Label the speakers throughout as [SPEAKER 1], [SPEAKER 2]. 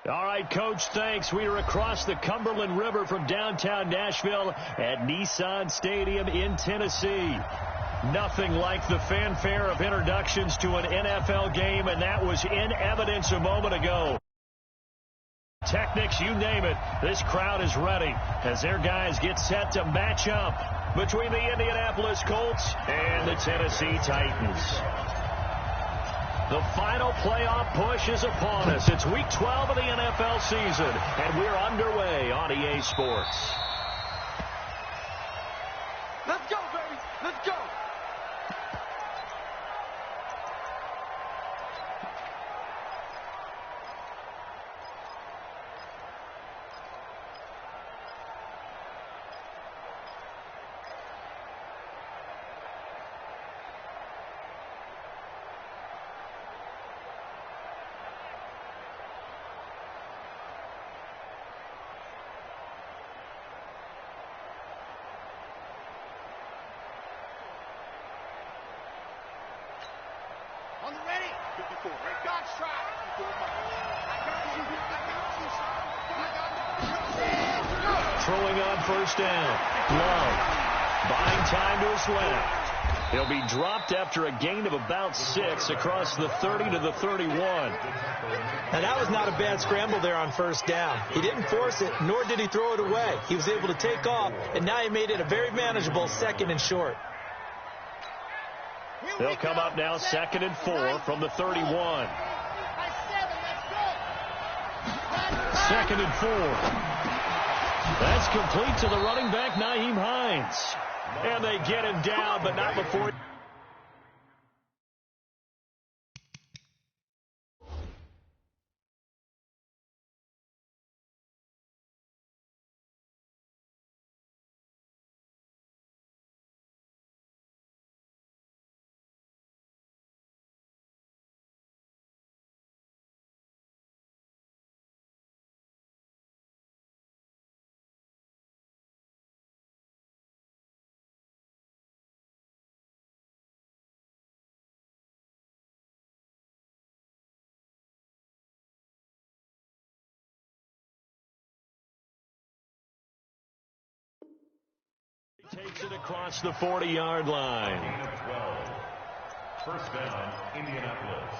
[SPEAKER 1] All right, Coach, thanks. We are across the Cumberland River from downtown Nashville at Nissan Stadium in Tennessee. Nothing like the fanfare of introductions to an NFL game, and that was in evidence a moment ago. Technics, you name it, this crowd is ready as their guys get set to match up between the Indianapolis Colts and the Tennessee Titans. The final playoff push is upon us. It's Week 12 of the NFL season, and we're underway on EA Sports.
[SPEAKER 2] Let's go, baby. Let's go. On the ready. 54. God's try.
[SPEAKER 1] Throwing on first down. Love. Buying time to his left. He'll be dropped after a gain of about 6 across the 30 to the 31.
[SPEAKER 3] Now, that was not a bad scramble there on first down. He didn't force it, nor did he throw it away. He was able to take off, and now he made it a very manageable 2nd and short.
[SPEAKER 1] They'll come up now 2nd and 4 from the 31. 2nd and 4. That's complete to the running back, Nyheim Hines. And they get him down, but not before. Takes it across the 40-yard line. 12. First down, Indianapolis.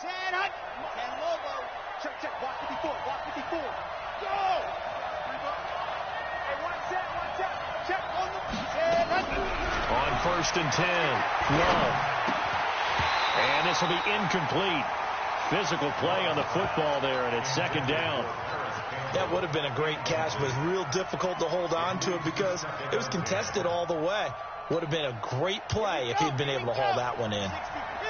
[SPEAKER 2] San Hunt. San Lobo. Check. Watch 54. Watch 54. Go. Hey, watch that. Check on the San Hunt.
[SPEAKER 1] On 1st and 10, Love. And this will be incomplete. Physical play on the football there, and it's 2nd down.
[SPEAKER 3] That would have been a great catch, but it's real difficult to hold on to it because it was contested all the way. Would have been a great play if he'd been able to haul that one in.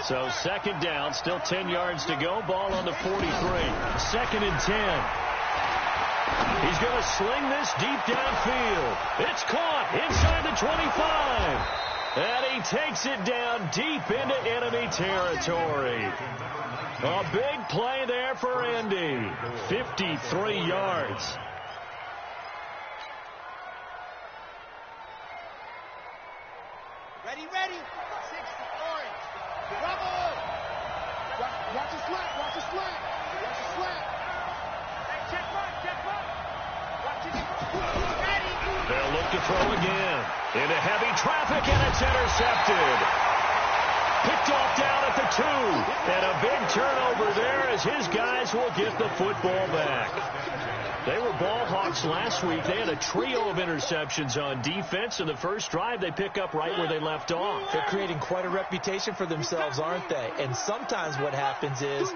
[SPEAKER 1] So 2nd down, still 10 yards to go. Ball on the 43. 2nd and 10. He's going to sling this deep downfield. It's caught inside the 25. And he takes it down deep into enemy territory. A big play there for Indy. 53 yards.
[SPEAKER 2] Ready. 60 orange. Bravo. Watch the slant. Hey, check mark. Watch it. Ready.
[SPEAKER 1] They'll look to throw again. Into heavy traffic, and it's intercepted. Picked off down at the 2. And a big turnover there as his guys will get the football back. They were ball hawks last week. They had a trio of interceptions on defense. In the first drive, they pick up right where they left off.
[SPEAKER 3] They're creating quite a reputation for themselves, aren't they? And sometimes what happens is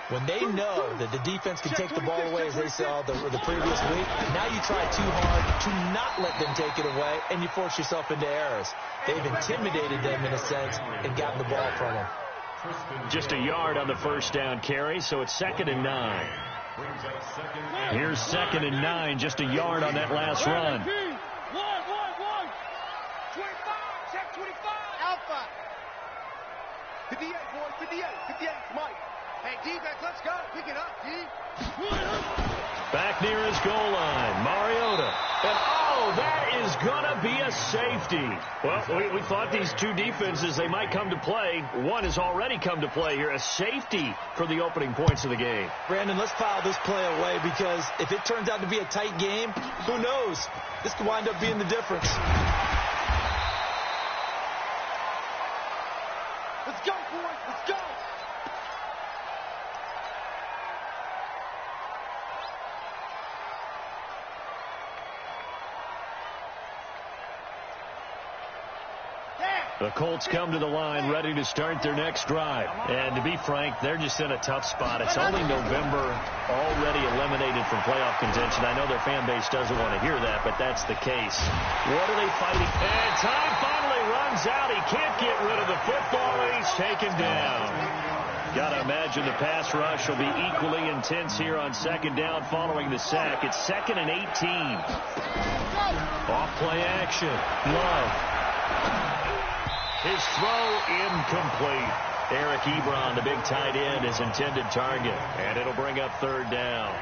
[SPEAKER 3] when they know that the defense can take the ball away, as they saw the previous week, now you try too hard to not let them take it away, and you force yourself into errors. They've intimidated them in a sense and gotten the ball from them.
[SPEAKER 1] Just a yard on the first down carry, so it's 2nd and 9. Here's 2nd and 9, just a yard on that last run.
[SPEAKER 2] 1. 25. Check 25. Alpha. 58, boy. 58. Mike. Hey, defense, let's go. Pick it up, D.
[SPEAKER 1] Back near his goal line, Mariota. And, oh, that is going to be a safety. Well, we thought these two defenses, they might come to play. One has already come to play here. A safety for the opening points of the game.
[SPEAKER 3] Brandon, let's file this play away because if it turns out to be a tight game, who knows? This could wind up being the difference.
[SPEAKER 2] Let's go, boys. Let's go.
[SPEAKER 1] The Colts come to the line ready to start their next drive. And to be frank, they're just in a tough spot. It's only November, already eliminated from playoff contention. I know their fan base doesn't want to hear that, but that's the case. What are they fighting? And time finally runs out. He can't get rid of the football. He's taken down. Got to imagine the pass rush will be equally intense here on second down following the sack. It's 2nd and 18. Off play action. Love. His throw incomplete. Eric Ebron, the big tight end, his intended target. And it'll bring up 3rd down.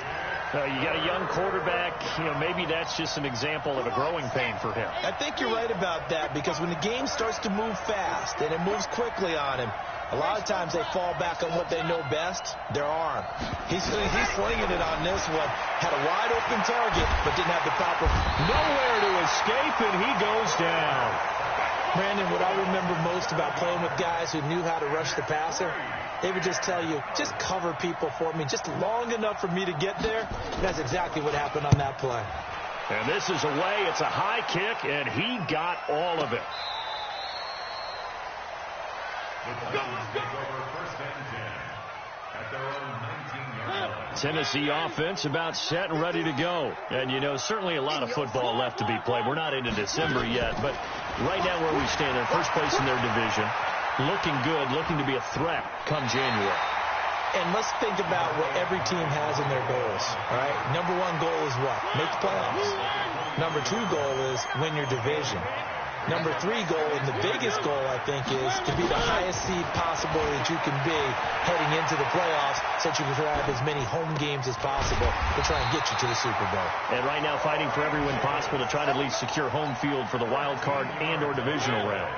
[SPEAKER 1] You got a young quarterback. Maybe that's just an example of a growing pain for him.
[SPEAKER 3] I think you're right about that because when the game starts to move fast and it moves quickly on him, a lot of times they fall back on what they know best, their arm. He's slinging it on this one. Had a wide open target, but didn't have the proper.
[SPEAKER 1] Nowhere to escape, and he goes down.
[SPEAKER 3] Brandon, what I remember most about playing with guys who knew how to rush the passer, they would just tell you, just cover people for me, just long enough for me to get there. That's exactly what happened on that play.
[SPEAKER 1] And this is away. It's a high kick, and he got all of it. Tennessee offense about set and ready to go. And, certainly a lot of football left to be played. We're not into December yet, but right now where we stand, they're first place in their division. Looking good, looking to be a threat come January.
[SPEAKER 3] And let's think about what every team has in their goals, all right? Number 1 goal is what? Make the playoffs. Number 2 goal is win your division. Number 3 goal, and the biggest goal, I think, is to be the highest seed possible that you can be heading into the playoffs so that you can have as many home games as possible to try and get you to the Super Bowl.
[SPEAKER 1] And right now fighting for every win possible to try to at least secure home field for the wild card and or divisional round.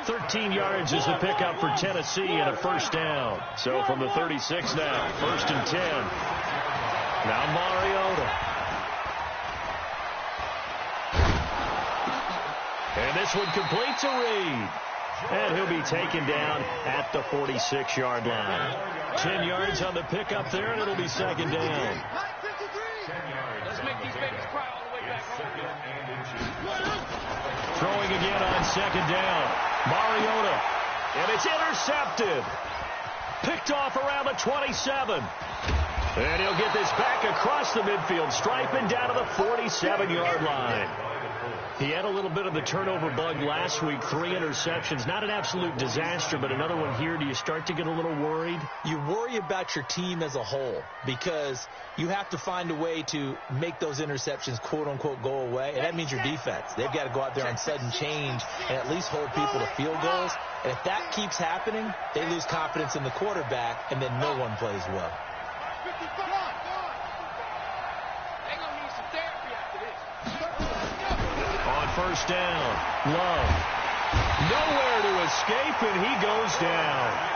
[SPEAKER 1] 13 yards is the pickup for Tennessee and a 1st down. So from the 36 now, 1st and 10. Now Mariota. And this one completes a read. And he'll be taken down at the 46-yard line. 10 yards on the pickup there, and it'll be 2nd down.
[SPEAKER 2] Let's make these babies cry all the way back home.
[SPEAKER 1] Throwing again on 2nd down. Mariota. And it's intercepted. Picked off around the 27. And he'll get this back across the midfield stripe and down to the 47-yard line. He had a little bit of the turnover bug last week, 3 interceptions. Not an absolute disaster, but another one here. Do you start to get a little worried?
[SPEAKER 3] You worry about your team as a whole because you have to find a way to make those interceptions, quote-unquote, go away. And that means your defense. They've got to go out there on sudden change and at least hold people to field goals. And if that keeps happening, they lose confidence in the quarterback, and then no one plays well.
[SPEAKER 1] On 1st down, Love. Nowhere to escape, and he goes down.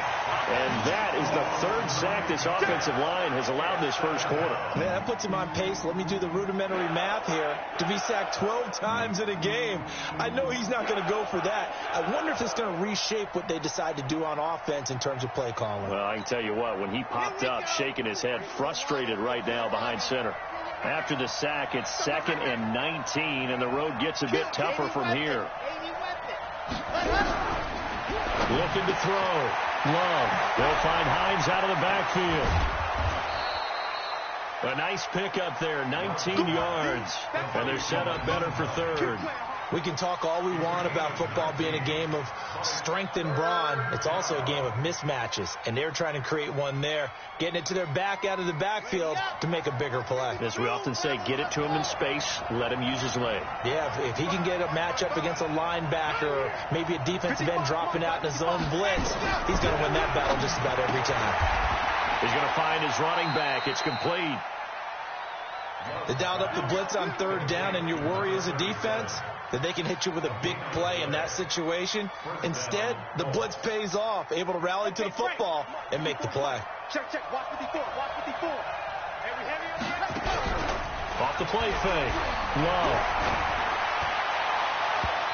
[SPEAKER 1] And that is the 3rd sack this offensive line has allowed this 1st quarter.
[SPEAKER 3] Man, that puts him on pace. Let me do the rudimentary math here. To be sacked 12 times in a game, I know he's not going to go for that. I wonder if it's going to reshape what they decide to do on offense in terms of play calling.
[SPEAKER 1] Well, I can tell you what, when he popped up, shaking his head, frustrated right now behind center. After the sack, it's 2nd and 19, and the road gets a bit tougher from here. Looking to throw. Love. They'll find Hines out of the backfield. A nice pickup there, 19 yards. And they're set up better for 3rd.
[SPEAKER 3] We can talk all we want about football being a game of strength and brawn. It's also a game of mismatches, and they're trying to create one there, getting it to their back out of the backfield to make a bigger play.
[SPEAKER 1] As we often say, get it to him in space, let him use his leg.
[SPEAKER 3] Yeah, if he can get a matchup against a linebacker or maybe a defensive end dropping out in a zone blitz, he's going to win that battle just about every time.
[SPEAKER 1] He's going to find his running back. It's complete.
[SPEAKER 3] They dialed up the blitz on third down, and your worry as a defense that they can hit you with a big play in that situation. Instead, the blitz pays off, able to rally to the football and make the play.
[SPEAKER 2] Check. Watch 54. Heavy.
[SPEAKER 1] Off the play fake. Low.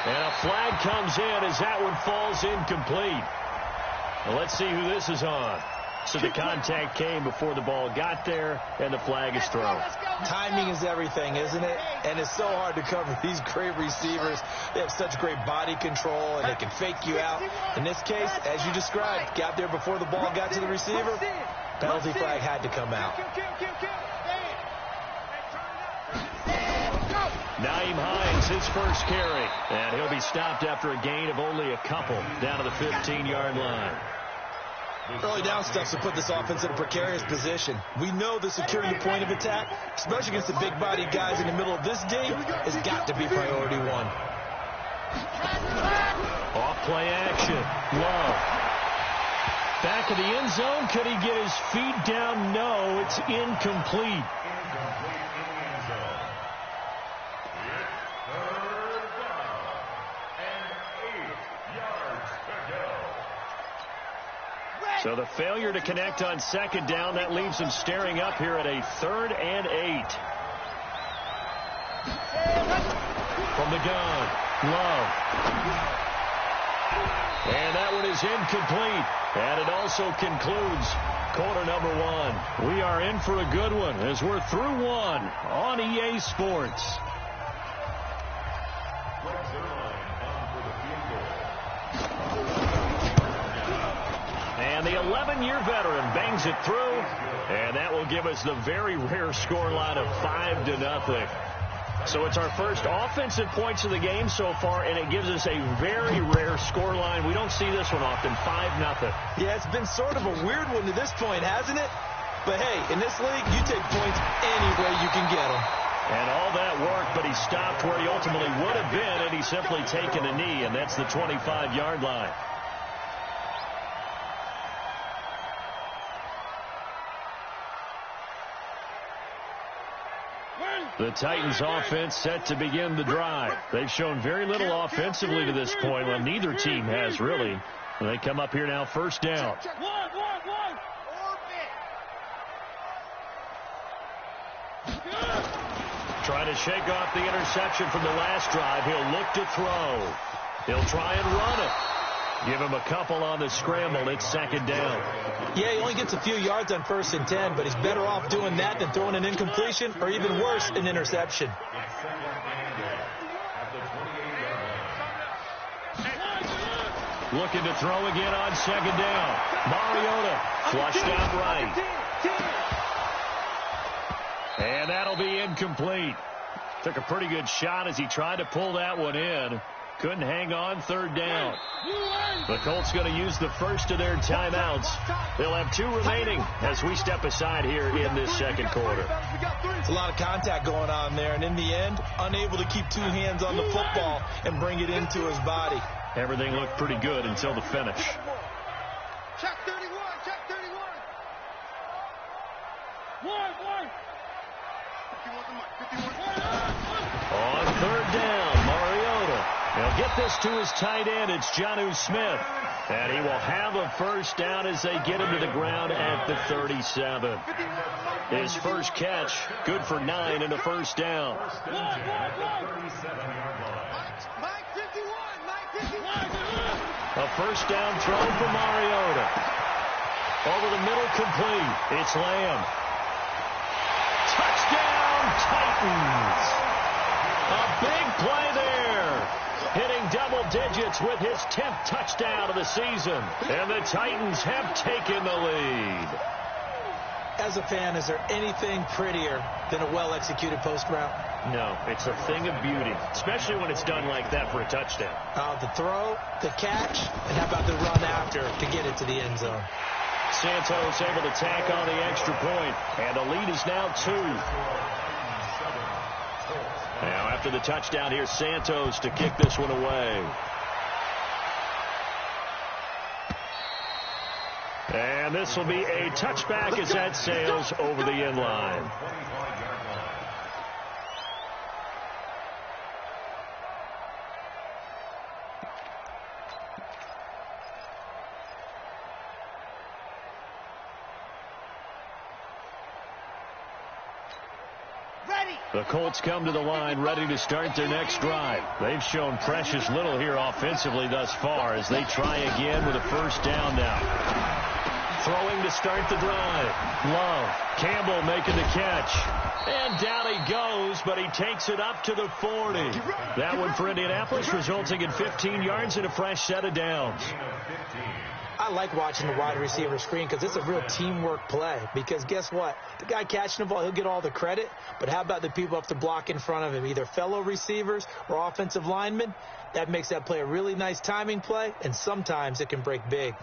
[SPEAKER 1] And a flag comes in as that one falls incomplete. Well, let's see who this is on. So the contact came before the ball got there, and the flag is thrown.
[SPEAKER 3] Timing is everything, isn't it? And it's so hard to cover these great receivers. They have such great body control, and they can fake you out. In this case, as you described, got there before the ball got to the receiver. Penalty flag had to come out.
[SPEAKER 1] Naeem Hines, his first carry. And he'll be stopped after a gain of only a couple down to the 15-yard line.
[SPEAKER 3] Early down stuff to put this offense in a precarious position. We know the securing the point of attack, especially against the big-bodied guys in the middle of this game, has got to be priority one.
[SPEAKER 1] Off play action. Low. Back of the end zone. Could he get his feet down? No, it's incomplete. So the failure to connect on second down, that leaves him staring up here at a 3rd and 8. From the gun. Low. And that one is incomplete. And it also concludes quarter number 1. We are in for a good one as we're through one on EA Sports. And the 11-year veteran bangs it through, and that will give us the very rare scoreline of 5-0. So it's our first offensive points of the game so far, and it gives us a very rare scoreline. We don't see this one often, 5-0.
[SPEAKER 3] Yeah, it's been sort of a weird one to this point, hasn't it? But hey, in this league, you take points any way you can get them.
[SPEAKER 1] And all that work, but he stopped where he ultimately would have been, and he's simply taken a knee, and that's the 25-yard line. The Titans offense set to begin the drive. They've shown very little offensively to this point. Well, neither team has really. They come up here now, first down. Trying to shake off the interception from the last drive. He'll look to throw. He'll try and run it. Give him a couple on the scramble. It's second down.
[SPEAKER 3] Yeah, he only gets a few yards on 1st and 10, but he's better off doing that than throwing an incompletion or even worse, an interception.
[SPEAKER 1] Looking to throw again on second down. Mariota flushed out right. And that'll be incomplete. Took a pretty good shot as he tried to pull that one in. Couldn't hang on, 3rd down. The Colts going to use the first of their timeouts. They'll have 2 remaining as we step aside here in this second quarter.
[SPEAKER 3] It's a lot of contact going on there, and in the end, unable to keep 2 hands on the football and bring it into his body.
[SPEAKER 1] Everything looked pretty good until the finish.
[SPEAKER 2] Check 31.
[SPEAKER 1] On 3rd down, Mariota. He'll get this to his tight end. It's Jonnu Smith. And he will have a first down as they get him to the ground at the 37. His first catch, good for 9 and a first down. A first down throw for Mariota. Over the middle, complete. It's Lamb. Touchdown, Titans. A big play there. Hitting double digits with his 10th touchdown of the season. And the Titans have taken the lead.
[SPEAKER 3] As a fan, is there anything prettier than a well-executed post route?
[SPEAKER 1] No, it's a thing of beauty, especially when it's done like that for a touchdown.
[SPEAKER 3] The throw, the catch, and how about the run after to get it to the end zone?
[SPEAKER 1] Santos able to tack on the extra point, and the lead is now 2. Now after the touchdown, here's Santos to kick this one away. And this will be a touchback as that sails over the end line. The Colts come to the line ready to start their next drive. They've shown precious little here offensively thus far as they try again with a first down now. Throwing to start the drive. Love. Campbell making the catch. And down he goes, but he takes it up to the 40. That one for Indianapolis, resulting in 15 yards and a fresh set of downs.
[SPEAKER 3] I like watching the wide receiver screen because it's a real teamwork play. Because guess what? The guy catching the ball, he'll get all the credit. But how about the people up to block in front of him, either fellow receivers or offensive linemen? That makes that play a really nice timing play, and sometimes it can break big.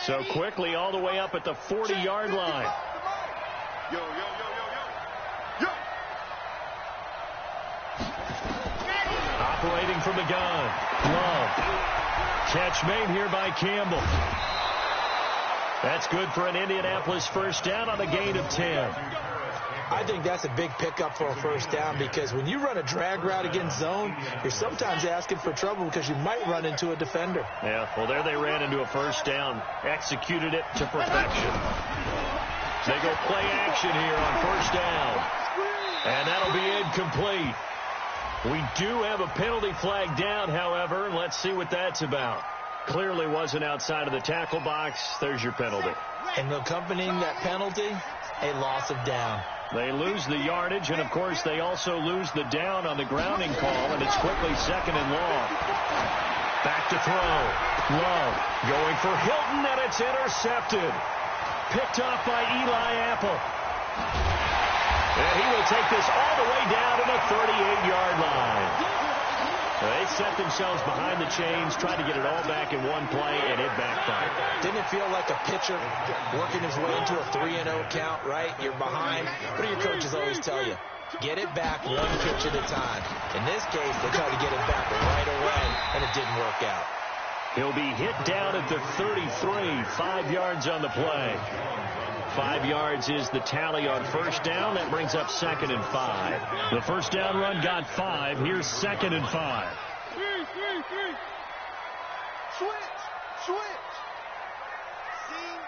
[SPEAKER 1] So quickly all the way up at the 40-yard line.
[SPEAKER 2] Yo, yo, yo, yo, yo. Yo.
[SPEAKER 1] Operating from the gun. Love. Catch made here by Campbell. That's good for an Indianapolis first down on a gain of 10.
[SPEAKER 3] I think that's a big pickup for a first down because when you run a drag route against zone, you're sometimes asking for trouble because you might run into a defender.
[SPEAKER 1] Yeah, well, there they ran into a first down. Executed it to perfection. They go play action here on first down. And that'll be incomplete. We do have a penalty flag down, however. Let's see what that's about. Clearly wasn't outside of the tackle box. There's your penalty.
[SPEAKER 3] And accompanying that penalty, a loss of down.
[SPEAKER 1] They lose the yardage, and, of course, they also lose the down on the grounding call, and it's quickly second and long. Back to throw. Love going for Hilton, and it's intercepted. Picked off by Eli Apple. And he will take this all the way down to the 38-yard line. They set themselves behind the chains, tried to get it all back in one play, and it backfired.
[SPEAKER 3] Didn't it feel like a pitcher working his way into a 3-0 count, right? You're behind. What do your coaches always tell you? Get it back one pitch at a time. In this case, they tried to get it back right away, and it didn't work out.
[SPEAKER 1] He'll be hit down at the 33, 5 yards on the play. 5 yards is the tally on first down. That brings up 2nd and 5. The first down run got 5. Here's 2nd and 5.
[SPEAKER 2] Switch. Scene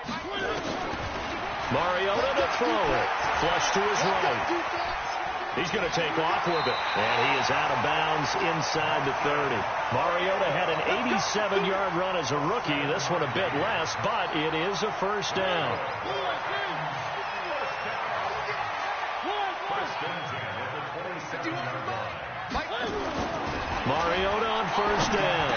[SPEAKER 2] 6.
[SPEAKER 1] Mariota to throw it. Flush to his right. He's going to take off with it. And he is out of bounds inside the 30. Mariota had an 87-yard run as a rookie. This one a bit less, but it is a first down. Mariota on first down.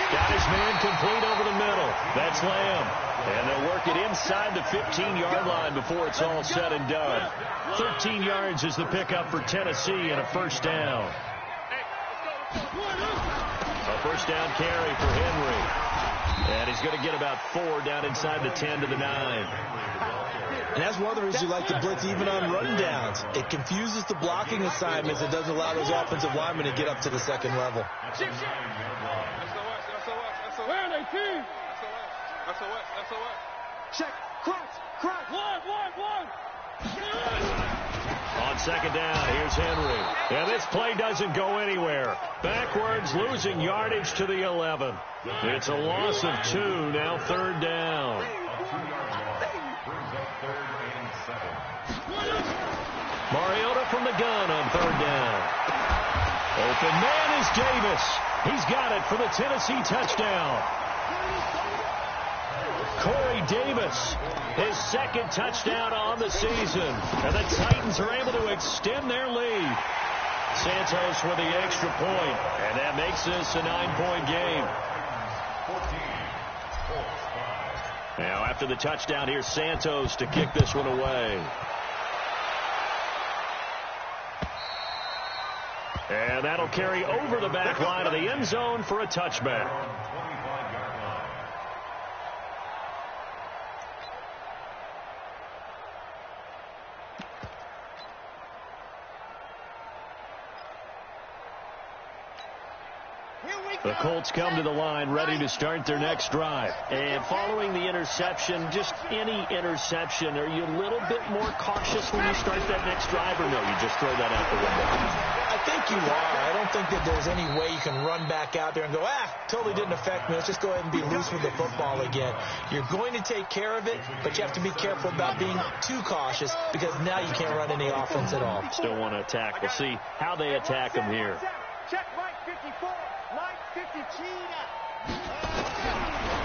[SPEAKER 1] Got his man complete over the middle. That's Lamb. And they'll work it inside the 15-yard line before it's all said and done. 13 yards is the pickup for Tennessee and a first down. A first down carry for Henry. And he's going to get about 4 down inside the 10 to the 9.
[SPEAKER 3] And that's one of the reasons you like to blitz even on run downs. It confuses the blocking assignments. It doesn't allow those offensive linemen to get up to the second level.
[SPEAKER 2] Check. Cross. One.
[SPEAKER 1] On second down, here's Henry. And this play doesn't go anywhere. Backwards, losing yardage to the 11. It's a loss of 2, now third down. Mariota from the gun on third down. Open man is Davis. He's got it for the Tennessee touchdown. Corey Davis, his second touchdown on the season. And the Titans are able to extend their lead. Santos with the extra point, and that makes this a 9-point game. Now after the touchdown, here's Santos to kick this one away. And that'll carry over the back line of the end zone for a touchback. The Colts come to the line ready to start their next drive. And following the interception, just any interception, are you a little bit more cautious when you start that next drive, or no, you just throw that out the window?
[SPEAKER 3] I think think you are. I don't think that there's any way you can run back out there and go, totally didn't affect me. Let's just go ahead and be loose with the football again. You're going to take care of it, but you have to be careful about being too cautious because now you can't run any offense at all.
[SPEAKER 1] Still want to attack. We'll see how they attack him here.
[SPEAKER 2] Check Mike 54. Mike 52.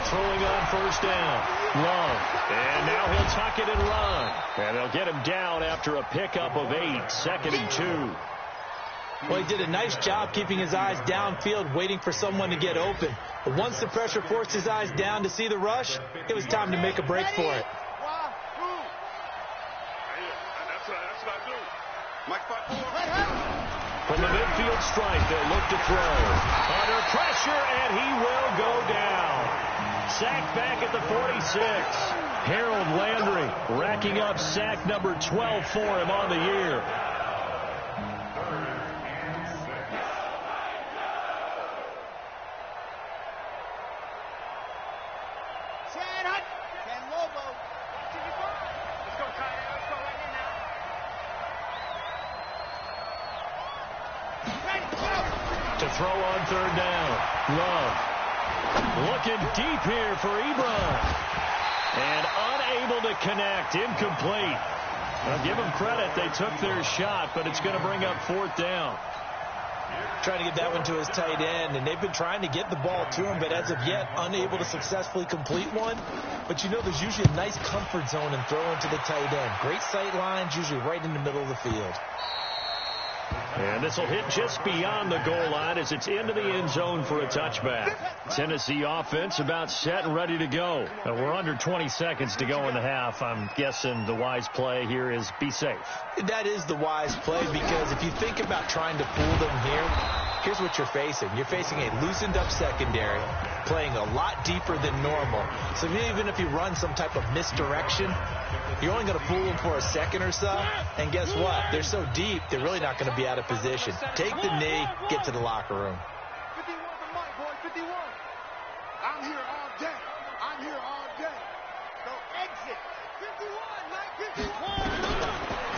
[SPEAKER 1] Throwing on first down. Love. And now he'll tuck it and run. And they'll get him down after a pickup of 8. 2nd and 2.
[SPEAKER 3] Well, he did a nice job keeping his eyes downfield, waiting for someone to get open. But once the pressure forced his eyes down to see the rush, it was time to make a break for it.
[SPEAKER 1] From the midfield stripe, they'll look to throw. Under pressure, and he will go down. Sacked back at the 46. Harold Landry racking up sack number 12 for him on the year. To throw on third down. Love. Looking deep here for Ebron. And unable to connect. Incomplete. I'll give them credit. They took their shot, but it's going to bring up 4th down.
[SPEAKER 3] Trying to get that one to his tight end, and they've been trying to get the ball to him, but as of yet, unable to successfully complete one. But you know there's usually a nice comfort zone in throwing to the tight end. Great sight lines, usually right in the middle of the field.
[SPEAKER 1] And this will hit just beyond the goal line as it's into the end zone for a touchback. Tennessee offense about set and ready to go. We're under 20 seconds to go in the half. I'm guessing the wise play here is be safe.
[SPEAKER 3] That is the wise play because if you think about trying to fool them here, here's what you're facing. You're facing a loosened up secondary, playing a lot deeper than normal. So even if you run some type of misdirection, you're only going to fool them for a second or so. And guess what? They're so deep, they're really not going to be out of position. Take the knee, get to the locker room.
[SPEAKER 2] 51 for Mike, boy, 51. I'm here all day. I'm here all day. So exit. 51, Mike, 51.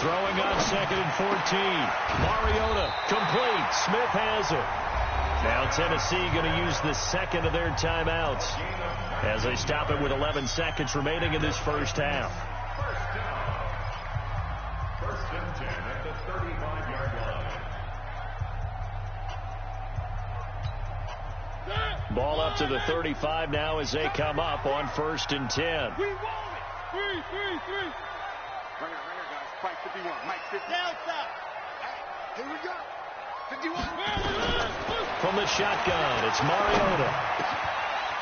[SPEAKER 1] Throwing on 2nd and 14. Mariota complete. Smith has it. Now Tennessee going to use the second of their timeouts as they stop it with 11 seconds remaining in this first half.
[SPEAKER 4] First and 10 at the 35-yard line.
[SPEAKER 1] Ball up to the 35 now as they come up on 1st and 10.
[SPEAKER 2] We want it. 3. Right here, guys. Fight 51. Mike, 50. Down south. Here we go. 51.
[SPEAKER 1] From the shotgun, it's Mariota.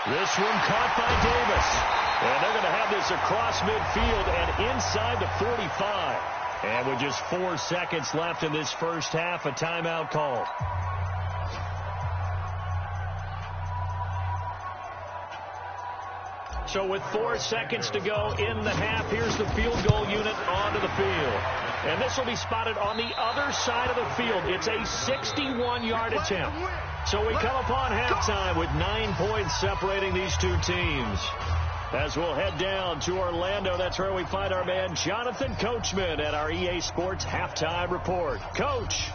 [SPEAKER 1] This one caught by Davis. And they're going to have this across midfield and inside the 45. And with just 4 seconds left in this first half, a timeout call. So with 4 seconds to go in the half, here's the field goal unit onto the field. And this will be spotted on the other side of the field. It's a 61-yard attempt. So we come upon halftime with 9 points separating these two teams. As we'll head down to Orlando, that's where we find our man Jonathan Coachman at our EA Sports Halftime Report. Coach.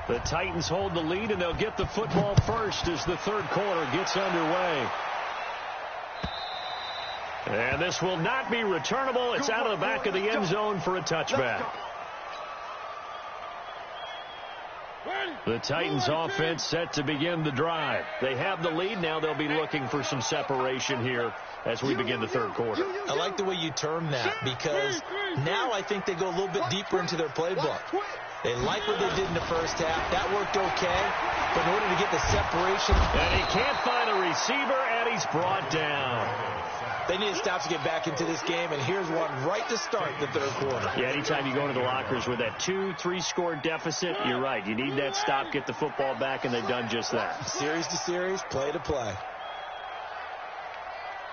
[SPEAKER 1] The Titans hold the lead, and they'll get the football first as the third quarter gets underway. And this will not be returnable. It's out of the back of the end zone for a touchback. The Titans offense set to begin the drive. They have the lead. Now they'll be looking for some separation here as we begin the third quarter.
[SPEAKER 3] I like the way you term that because now I think they go a little bit deeper into their playbook. They like what they did in the first half. That worked okay. But in order to get the separation.
[SPEAKER 1] And he can't find a receiver, and he's brought down.
[SPEAKER 3] They need to stop to get back into this game, and here's one right to start the third quarter.
[SPEAKER 1] Yeah, anytime you go into the lockers with that 2-3 score deficit, you're right. You need that stop, get the football back, and they've done just that.
[SPEAKER 3] Series to series, play to play.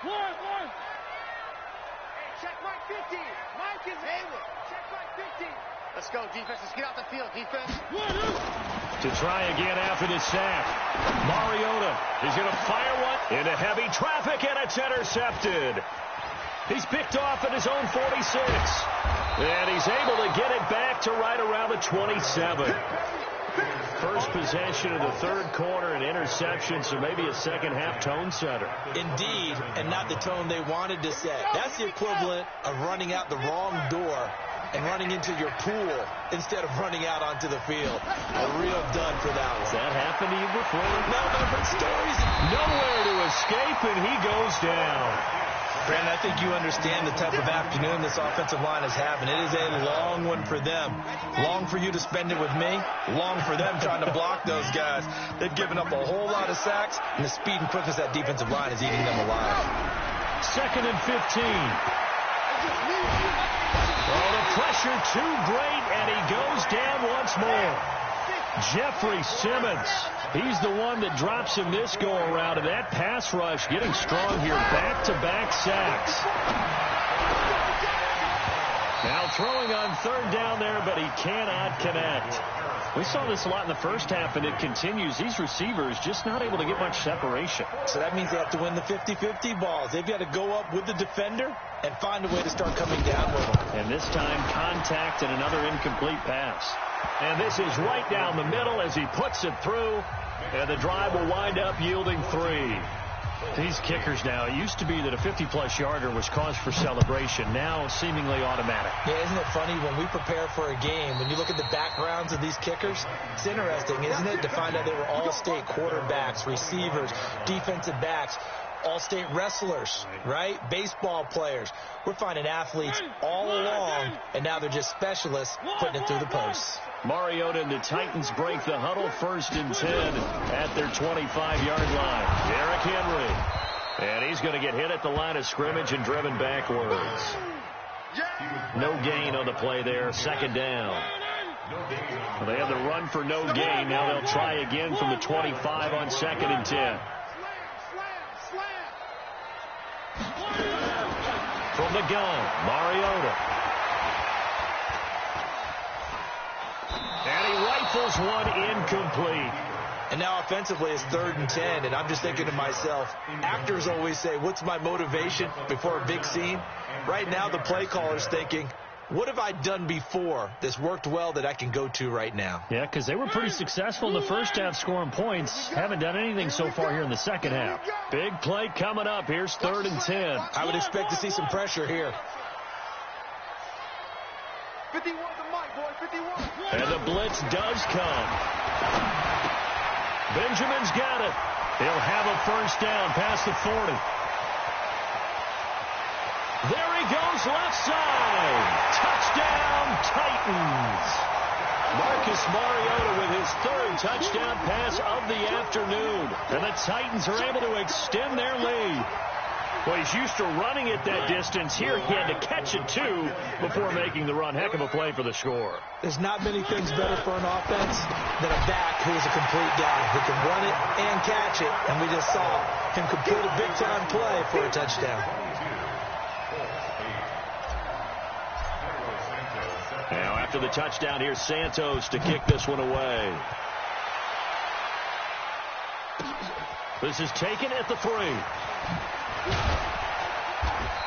[SPEAKER 2] One. Hey, check Mike 50. Mike is Hayward. Check Mike 50. Let's go, defense. Let's get out the field, defense.
[SPEAKER 1] To try again after the sack. Mariota is going to fire one into heavy traffic, and it's intercepted. He's picked off at his own 46. And he's able to get it back to right around the 27. First possession of the third quarter, an interception, so maybe a second-half tone setter.
[SPEAKER 3] Indeed, and not the tone they wanted to set. That's the equivalent of running out the wrong door and running into your pool instead of running out onto the field. A real dud for that one.
[SPEAKER 1] Has that happened to you before?
[SPEAKER 3] No, but stories.
[SPEAKER 1] Nowhere to escape, and he goes down.
[SPEAKER 3] Brandon, I think you understand the type of afternoon this offensive line is having. It is a long one for them. Long for you to spend it with me. Long for them trying to block those guys. They've given up a whole lot of sacks, and the speed and quickness of that defensive line is eating them alive.
[SPEAKER 1] 2nd and 15. Oh, the pressure too great, and he goes down once more. Jeffrey Simmons, he's the one that drops him this go-around, and that pass rush getting strong here. Back-to-back sacks. Now throwing on third down there, but he cannot connect. We saw this a lot in the first half, and it continues. These receivers just not able to get much separation.
[SPEAKER 3] So that means they have to win the 50-50 balls. They've got to go up with the defender and find a way to start coming down with them.
[SPEAKER 1] And this time, contact and another incomplete pass. And this is right down the middle as he puts it through, and the drive will wind up yielding 3. These kickers now, it used to be that a 50-plus yarder was cause for celebration. Now seemingly automatic.
[SPEAKER 3] Yeah, isn't it funny when we prepare for a game, when you look at the backgrounds of these kickers, it's interesting, isn't it, to find out they were all-state quarterbacks, receivers, defensive backs, all-state wrestlers, right? Baseball players. We're finding athletes all along, and now they're just specialists putting it through the posts.
[SPEAKER 1] Mariota and the Titans break the huddle, 1st and 10 at their 25-yard line. Derrick Henry. And he's going to get hit at the line of scrimmage and driven backwards. No gain on the play there, 2nd down. Well, they had the run for no gain. Now they'll try again from the 25 on 2nd and 10. From the gun, Mariota. And he rifles one incomplete.
[SPEAKER 3] And now offensively it's 3rd and 10, and I'm just thinking to myself, actors always say, what's my motivation before a big scene? Right now the play caller's thinking, what have I done before that's worked well that I can go to right now?
[SPEAKER 1] Yeah, because they were pretty successful in the first half scoring points. Haven't done anything so far here in the second half. Big play coming up. Here's 3rd and 10.
[SPEAKER 3] I would expect to see some pressure here.
[SPEAKER 2] 51 to Mike, boy, 51.
[SPEAKER 1] And the blitz does come. Benjamin's got it. He'll have a 1st down past the 40. There he goes, left side. Touchdown, Titans. Marcus Mariota with his 3rd touchdown pass of the afternoon. And the Titans are able to extend their lead. Well, he's used to running it that distance. Here he had to catch it, too, before making the run. Heck of a play for the score.
[SPEAKER 3] There's not many things better for an offense than a back who is a complete guy, who can run it and catch it. And we just saw him complete a big-time play for a touchdown.
[SPEAKER 1] Now, after the touchdown, here's Santos to kick this one away. This is taken at the 3.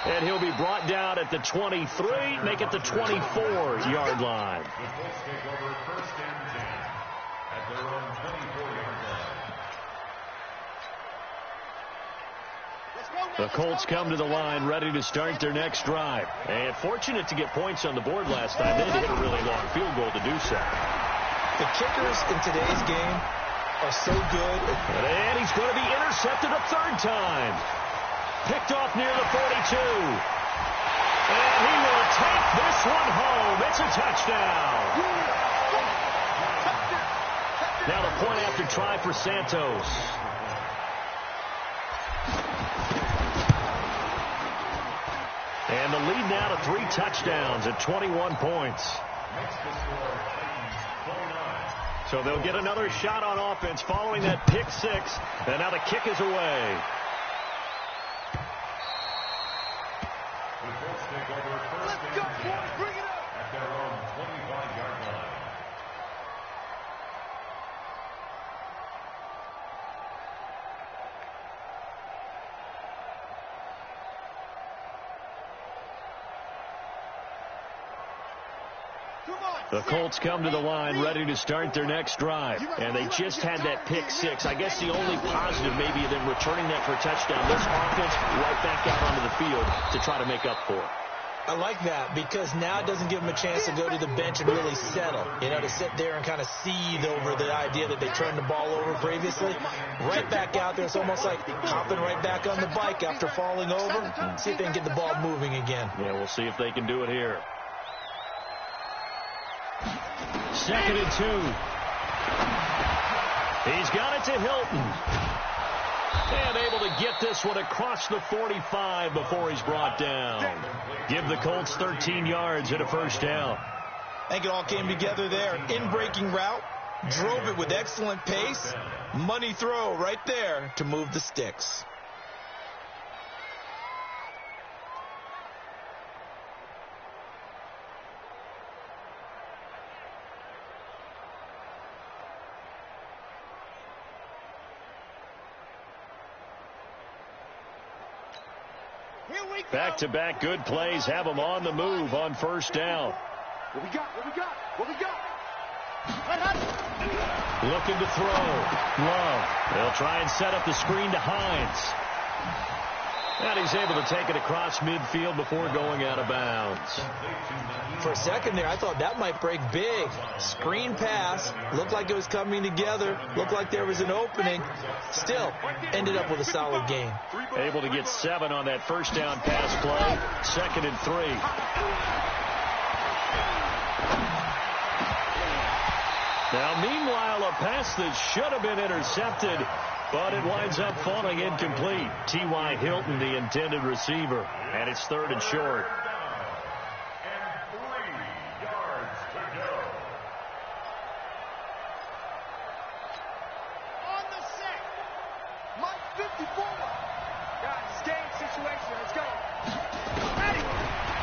[SPEAKER 1] And he'll be brought down at the 23, make it the 24-yard line. The Colts come to the line ready to start their next drive. And fortunate to get points on the board last time. They had to hit a really long field goal to do so.
[SPEAKER 3] The kickers in today's game are so good.
[SPEAKER 1] And he's going to be intercepted a 3rd time. Picked off near the 42. And he will take this one home. It's a touchdown. Now the point after try for Santos. And the lead now to 3 touchdowns at 21 points. So they'll get another shot on offense following that pick 6. And now the kick is away.
[SPEAKER 2] Let's go, boys. Bring it up.
[SPEAKER 4] At their own 25-yard line.
[SPEAKER 1] The Colts come to the line ready to start their next drive. And they just had that pick 6. I guess the only positive maybe of them returning that for a touchdown. This offense right back out onto the field to try to make up for it.
[SPEAKER 3] I like that because now it doesn't give them a chance to go to the bench and really settle. You know, to sit there and kind of seethe over the idea that they turned the ball over previously. Right back out there. It's almost like hopping right back on the bike after falling over. See if they can get the ball moving again.
[SPEAKER 1] Yeah, we'll see if they can do it here. 2nd and 2. He's got it to Hilton. And able to get this one across the 45 before he's brought down. Give the Colts 13 yards and a first down.
[SPEAKER 3] I think it all came together there. In-breaking route. Drove it with excellent pace. Money throw right there to move the sticks.
[SPEAKER 1] Back-to-back good plays have them on the move on first down.
[SPEAKER 2] What we got? What we got? What we got?
[SPEAKER 1] Looking to throw. Love. They'll try and set up the screen to Hines. And he's able to take it across midfield before going out of bounds.
[SPEAKER 3] For a second there, I thought that might break big. Screen pass. Looked like it was coming together. Looked like there was an opening. Still, ended up with a solid gain.
[SPEAKER 1] Able to get 7 on that first down pass play. 2nd and 3. Now, meanwhile, a pass that should have been intercepted, but it winds up falling incomplete. T.Y. Hilton, the intended receiver. And it's 3rd and short.
[SPEAKER 4] And 3 yards to go.
[SPEAKER 2] On the set. Mike 54. Guys, game situation. Let's go. Ready.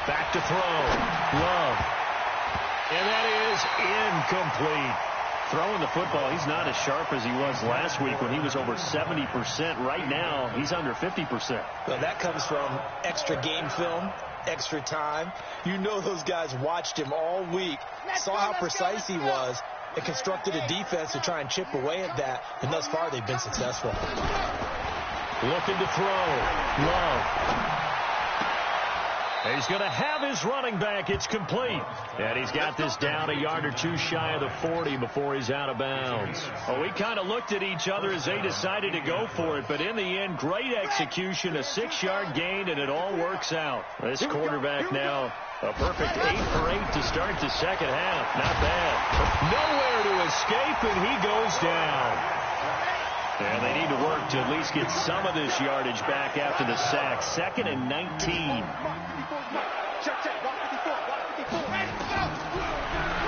[SPEAKER 1] Back to throw. Love. And that is incomplete. Throwing the football, he's not as sharp as he was last week when he was over 70%. Right now, he's under 50%.
[SPEAKER 3] Well, that comes from extra game film, extra time. You know those guys watched him all week, saw how precise he was, and constructed a defense to try and chip away at that. And thus far, they've been successful.
[SPEAKER 1] Looking to throw. Love. He's going to have his running back. It's complete. And he's got this down a yard or two shy of the 40 before he's out of bounds. Well, we kind of looked at each other as they decided to go for it. But in the end, great execution, a 6-yard gain, and it all works out. This quarterback now, a perfect 8 for 8 to start the second half. Not bad. Nowhere to escape, and he goes down. And they need to work to at least get some of this yardage back after the sack. 2nd and 19.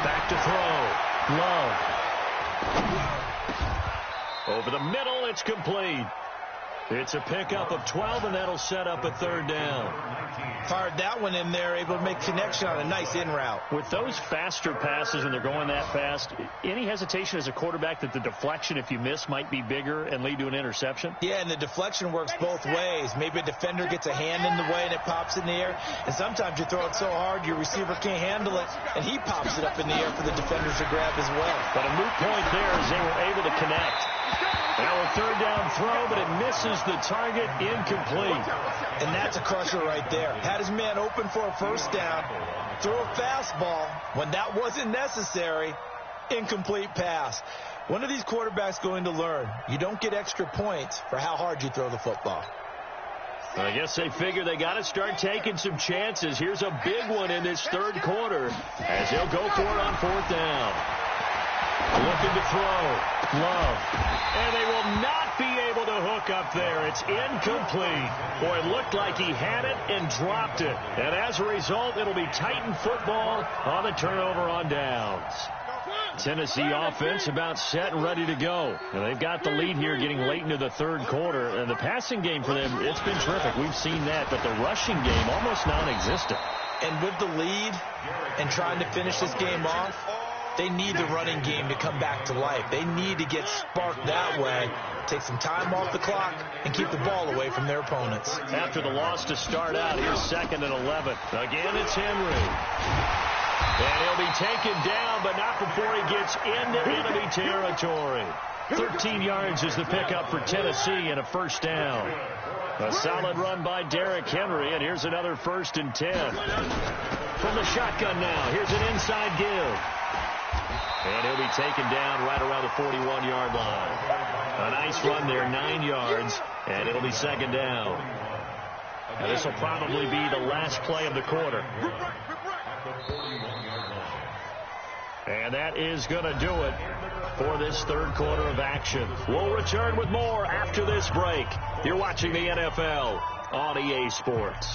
[SPEAKER 1] Back to throw. Love. Over the middle, it's complete. It's a pickup of 12, and that'll set up a 3rd down.
[SPEAKER 3] Fired that one in there, able to make connection on a nice in route.
[SPEAKER 1] With those faster passes when they're going that fast, any hesitation as a quarterback that the deflection, if you miss, might be bigger and lead to an interception?
[SPEAKER 3] Yeah, and the deflection works both ways. Maybe a defender gets a hand in the way and it pops in the air. And sometimes you throw it so hard your receiver can't handle it, and he pops it up in the air for the defenders to grab as well.
[SPEAKER 1] But a moot point there as they were able to connect. Now a 3rd down throw, but it misses the target, incomplete.
[SPEAKER 3] And that's a crusher right there. Had his man open for a first down, throw a fastball when that wasn't necessary, incomplete pass. One of these quarterbacks going to learn, you don't get extra points for how hard you throw the football.
[SPEAKER 1] I guess they figure they got to start taking some chances. Here's a big one in this 3rd quarter as they'll go for it on 4th down. Looking to throw. Love. And they will not be able to hook up there. It's incomplete. Boy, it looked like he had it and dropped it. And as a result, it'll be Titan football on the turnover on downs. Tennessee offense about set and ready to go. And they've got the lead here getting late into the third quarter. And the passing game for them, it's been terrific. We've seen that. But the rushing game, almost non-existent.
[SPEAKER 3] And with the lead and trying to finish this game off, they need the running game to come back to life. They need to get sparked that way, take some time off the clock, and keep the ball away from their opponents.
[SPEAKER 1] After the loss to start out, here's 2nd and 11. Again, it's Henry. And he'll be taken down, but not before he gets into enemy territory. 13 yards is the pickup for Tennessee and a first down. A solid run by Derrick Henry, and here's another 1st and 10. From the shotgun now, here's an inside give. And he'll be taken down right around the 41-yard line. A nice run there, 9 yards, and it'll be 2nd down. Now this will probably be the last play of the quarter. And that is going to do it for this third quarter of action. We'll return with more after this break. You're watching the NFL on EA Sports.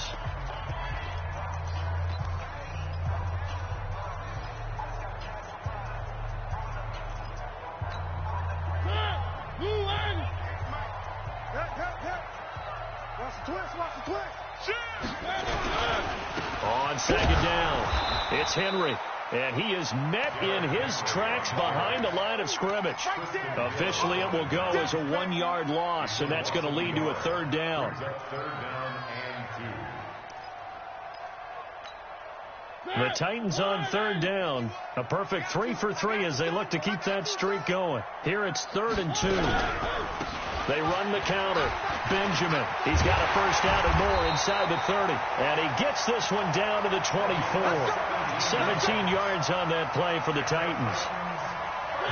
[SPEAKER 1] On 2nd down, it's Henry. And he is met in his tracks behind the line of scrimmage. Officially, it will go as a 1-yard loss, and that's going to lead to a 3rd down. The Titans on 3rd down. A perfect 3 for 3 as they look to keep that streak going. Here it's 3rd and 2. They run the counter. Benjamin, he's got a first down and more inside the 30. And he gets this one down to the 24. 17 yards on that play for the Titans.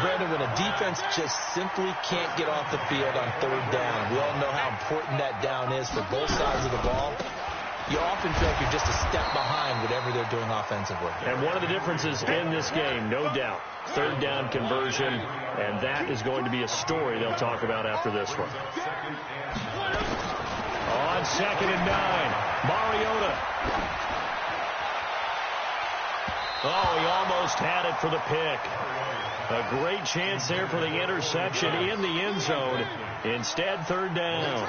[SPEAKER 3] Brandon, when a defense just simply can't get off the field on 3rd down, we all know how important that down is for both sides of the ball. You often feel like you're just a step behind whatever they're doing offensively.
[SPEAKER 1] And one of the differences in this game, no doubt, 3rd down conversion, and that is going to be a story they'll talk about after this one. On 2nd and 9, Mariota. Oh, he almost had it for the pick. A great chance there for the interception in the end zone. Instead, 3rd down.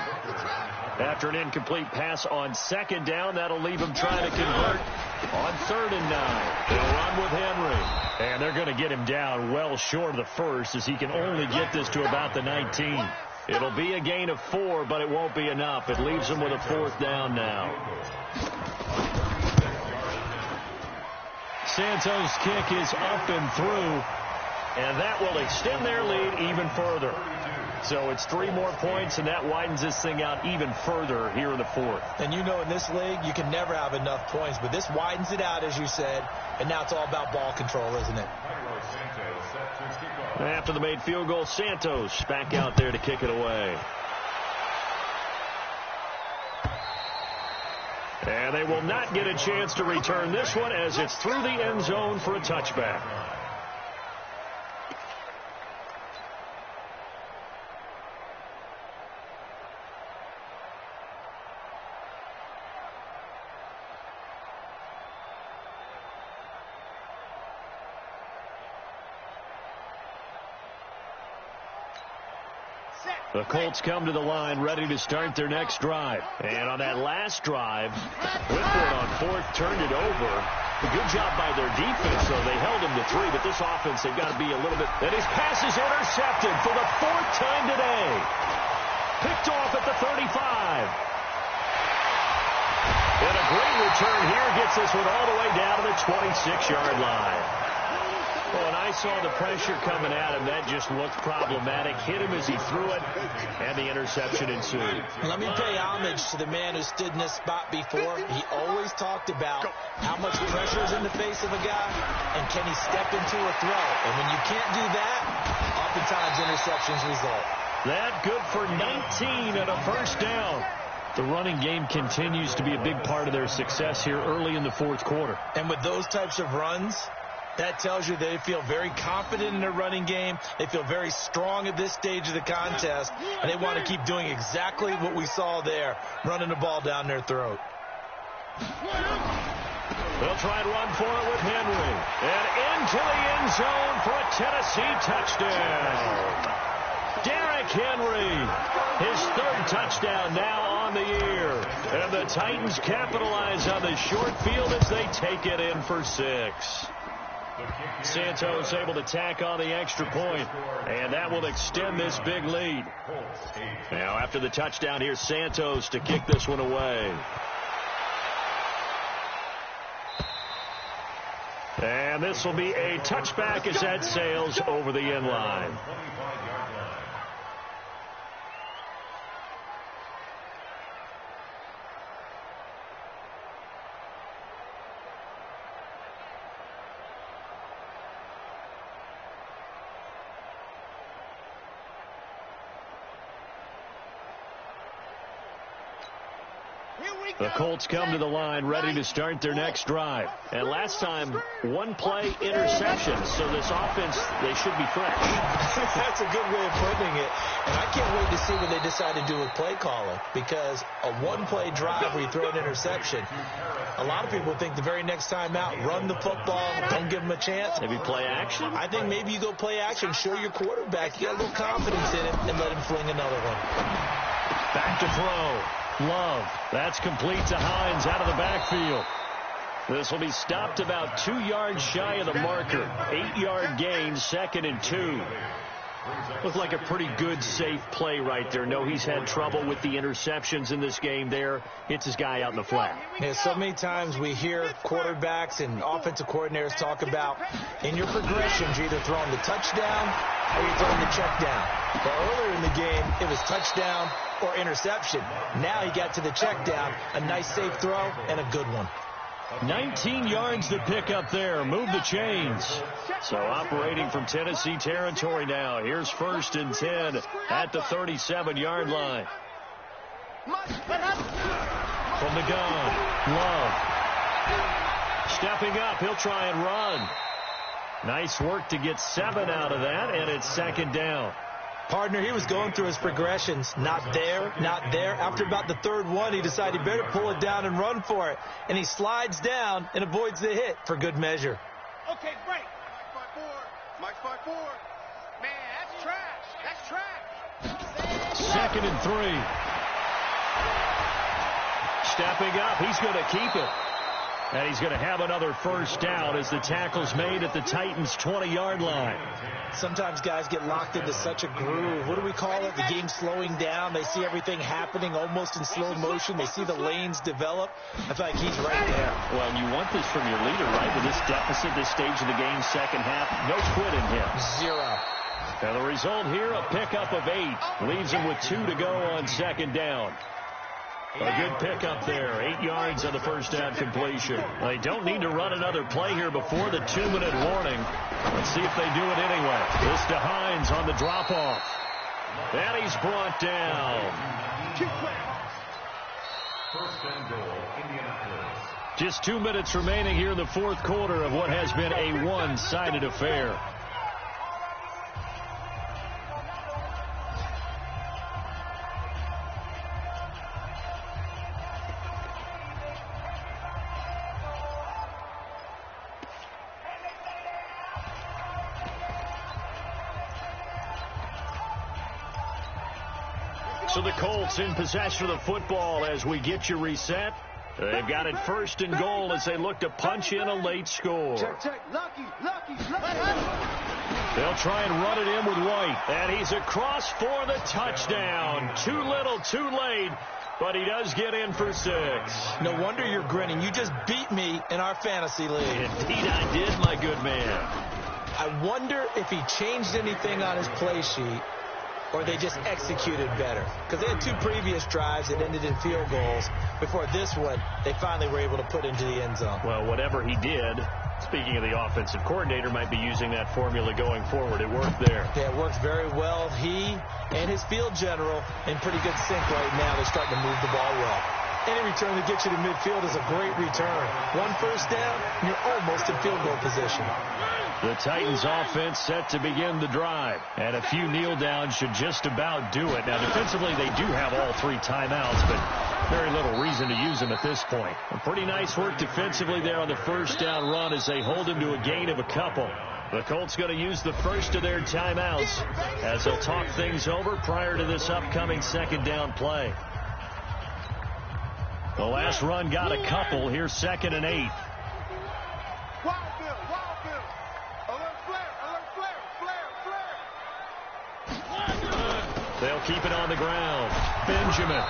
[SPEAKER 1] After an incomplete pass on 2nd down, that'll leave him trying to convert on 3rd and 9. They'll run with Henry. And they're going to get him down well short of the first as he can only get this to about the 19. It'll be a gain of 4, but it won't be enough. It leaves him with a 4th down now. Santos' kick is up and through, and that will extend their lead even further. So it's 3 more points, and that widens this thing out even further here in the 4th.
[SPEAKER 3] And you know in this league, you can never have enough points, but this widens it out, as you said, and now it's all about ball control, isn't it?
[SPEAKER 1] After the made field goal, Santos back out there to kick it away. And they will not get a chance to return this one as it's through the end zone for a touchback. The Colts come to the line ready to start their next drive. And on that last drive, Whitford on 4th turned it over. A good job by their defense, though. They held him to 3, but this offense, they've got to be a little bit... And his pass is intercepted for the 4th time today. Picked off at the 35. And a great return here gets this one all the way down to the 26-yard line. Well, when I saw the pressure coming at him, that just looked problematic. Hit him as he threw it, and the interception ensued.
[SPEAKER 3] Let me pay homage to the man who stood in this spot before. He always talked about how much pressure is in the face of a guy, and can he step into a throw. And when you can't do that, oftentimes interceptions result.
[SPEAKER 1] That good for 19 and a first down. The running game continues to be a big part of their success here early in the 4th quarter.
[SPEAKER 3] And with those types of runs, That tells you they feel very confident in their running game. They feel very strong at this stage of the contest, and they want to keep doing exactly what we saw there, running the ball down their throat.
[SPEAKER 1] They'll try and run for it with Henry. And into the end zone for a Tennessee touchdown. Derrick Henry, his third touchdown now on the year. And the Titans capitalize on the short field as they take it in for 6. Santos able to tack on the extra point, and that will extend this big lead. Now after the touchdown, here's Santos to kick this one away. And this will be a touchback as that sails over the end line. The Colts come to the line ready to start their next drive. And last time, one play interception. So this offense, they should be fresh.
[SPEAKER 3] That's a good way of putting it. And I can't wait to see what they decide to do with play calling. Because a one-play drive where you throw an interception, a lot of people think the very next time out, run the football, don't give them a chance.
[SPEAKER 1] Maybe play action?
[SPEAKER 3] I think maybe you go play action, show your quarterback you got a little confidence in him, and let him fling another one.
[SPEAKER 1] Back to throw. Love. That's complete to Hines out of the backfield. This will be stopped about 2 yards shy of the marker. 8-yard gain, 2nd and 2. Looked like a pretty good, safe play right there. No, he's had trouble with the interceptions in this game there. Hits his guy out in the flat.
[SPEAKER 3] Yeah, so many times we hear quarterbacks and offensive coordinators talk about in your progressions, you're either throwing the touchdown or you're throwing the check down. But earlier in the game, it was touchdown or interception. Now he got to the check down, a nice safe throw, and a good one.
[SPEAKER 1] 19 yards to pick up there. Move the chains. So operating from Tennessee territory now. Here's 1st and 10 at the 37-yard line. From the gun, Love. Stepping up, he'll try and run. Nice work to get 7 out of that, and it's 2nd down.
[SPEAKER 3] Partner, he was going through his progressions. Not there, not there. After about the 3rd one, he decided he better pull it down and run for it. And he slides down and avoids the hit for good measure.
[SPEAKER 2] Okay, break. Mike 5-4. Man, that's trash. That's trash.
[SPEAKER 1] 2nd and 3. Stepping up, he's going to keep it. And he's going to have another 1st down as the tackle's made at the Titans' 20-yard line.
[SPEAKER 3] Sometimes guys get locked into such a groove. What do we call it? The game slowing down. They see everything happening almost in slow motion. They see the lanes develop. I feel like he's right there.
[SPEAKER 1] Well, you want this from your leader, right? With this deficit, this stage of the game, second half, no quitting him.
[SPEAKER 3] 0.
[SPEAKER 1] And the result here, a pickup of 8. Leaves him with 2 to go on 2nd down. A good pickup there. 8 yards on the 1st down completion. They don't need to run another play here before the 2-minute warning. Let's see if they do it anyway. This to Hines on the drop-off. And he's brought down.
[SPEAKER 4] 1st and goal, Indianapolis.
[SPEAKER 1] Just 2 minutes remaining here in the 4th quarter of what has been a one-sided affair. So the Colts in possession of the football as we get you reset. They've got it 1st and goal as they look to punch in a late score.
[SPEAKER 2] Check. Lucky.
[SPEAKER 1] They'll try and run it in with White. And he's across for the touchdown. Too little, too late. But he does get in for 6.
[SPEAKER 3] No wonder you're grinning. You just beat me in our fantasy league.
[SPEAKER 1] Indeed I did, my good man.
[SPEAKER 3] I wonder if he changed anything on his play sheet or they just executed better. Because they had 2 previous drives that ended in field goals. Before this one, they finally were able to put into the end zone.
[SPEAKER 1] Well, whatever he did, speaking of the offensive coordinator, might be using that formula going forward. It worked there.
[SPEAKER 3] Yeah, it works very well. He and his field general in pretty good sync right now. They're starting to move the ball well. Any return that gets you to midfield is a great return. One first down, and you're almost in field goal position.
[SPEAKER 1] The Titans offense set to begin the drive. And a few kneel downs should just about do it. Now, defensively, they do have all 3 timeouts, but very little reason to use them at this point. A pretty nice work defensively there on the first down run as they hold him to a gain of a couple. The Colts going to use the first of their timeouts as they'll talk things over prior to this upcoming second down play. The last run got a couple. Here's 2nd and 8. They'll keep it on the ground. Benjamin.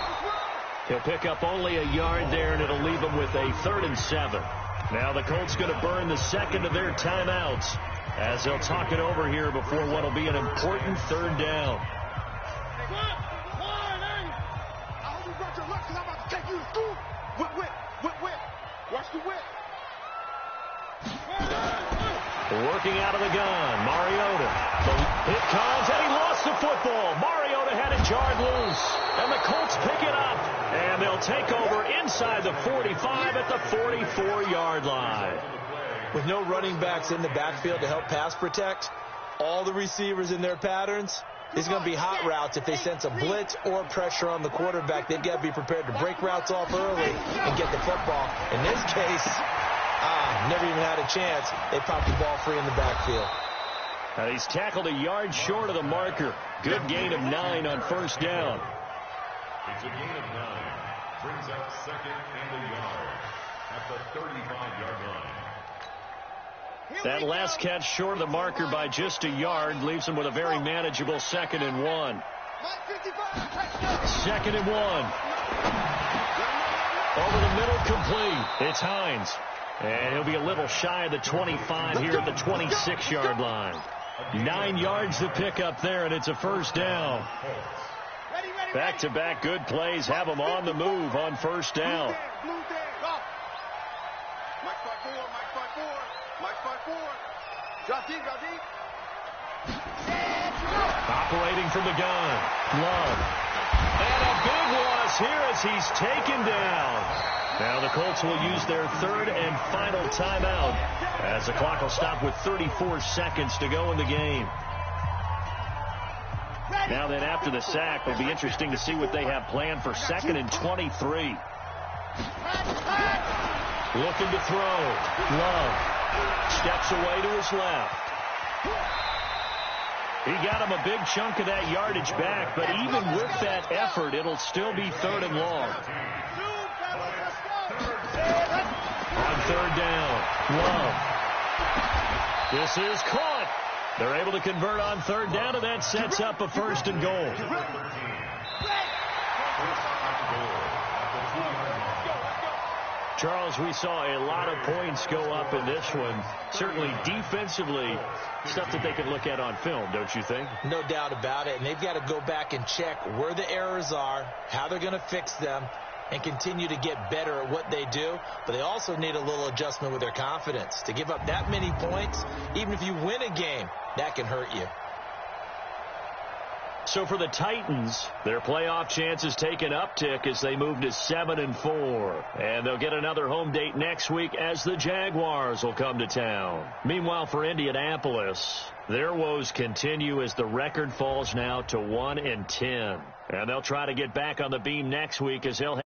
[SPEAKER 1] He'll pick up only a yard there, and it'll leave him with a 3rd and 7. Now the Colts going to burn the second of their timeouts as they'll talk it over here before what will be an important 3rd down. Working out of the gun, Mariota. The hit comes, and he lost the football. Mariota had it jarred loose, and the Colts pick it up, and they'll take over inside the 45 at the 44-yard line.
[SPEAKER 3] With no running backs in the backfield to help pass protect, all the receivers in their patterns, these are going to be hot routes. If they sense a blitz or pressure on the quarterback, they've got to be prepared to break routes off early and get the football. In this case, never even had a chance. They popped the ball free in the backfield.
[SPEAKER 1] Now he's tackled a yard short of the marker. Good gain of 9 on first down.
[SPEAKER 4] It's a gain of 9. Brings up 2nd and a yard at the 35-yard line.
[SPEAKER 1] That last catch short of the marker by just a yard leaves him with a very manageable 2nd and 1. 2nd and 1. Over the middle, complete. It's Hines. And he'll be a little shy of the 25 here at the 26-yard line. 9 yards to pick up there, and it's a first down. Back-to-back good plays have them on the move on first down. Operating from the gun. Love. And a big loss here as he's taken down. Now the Colts will use their 3rd and final timeout as the clock will stop with 34 seconds to go in the game. Now then, after the sack, it'll be interesting to see what they have planned for 2nd and 23. Looking to throw. Love steps away to his left. He got him a big chunk of that yardage back, but even with that effort, it'll still be 3rd and long. On 3rd down, Love. This is caught. They're able to convert on 3rd down, and that sets up a 1st and goal. Charles, we saw a lot of points go up in this one. Certainly defensively, stuff that they can look at on film, don't you think?
[SPEAKER 3] No doubt about it. And they've got to go back and check where the errors are, how they're going to fix them, and continue to get better at what they do. But they also need a little adjustment with their confidence. To give up that many points, even if you win a game, that can hurt you.
[SPEAKER 1] So for the Titans, their playoff chances take an uptick as they move to 7-4. And they'll get another home date next week as the Jaguars will come to town. Meanwhile, for Indianapolis, their woes continue as the record falls now to 1-10. And they'll try to get back on the beam next week as they'll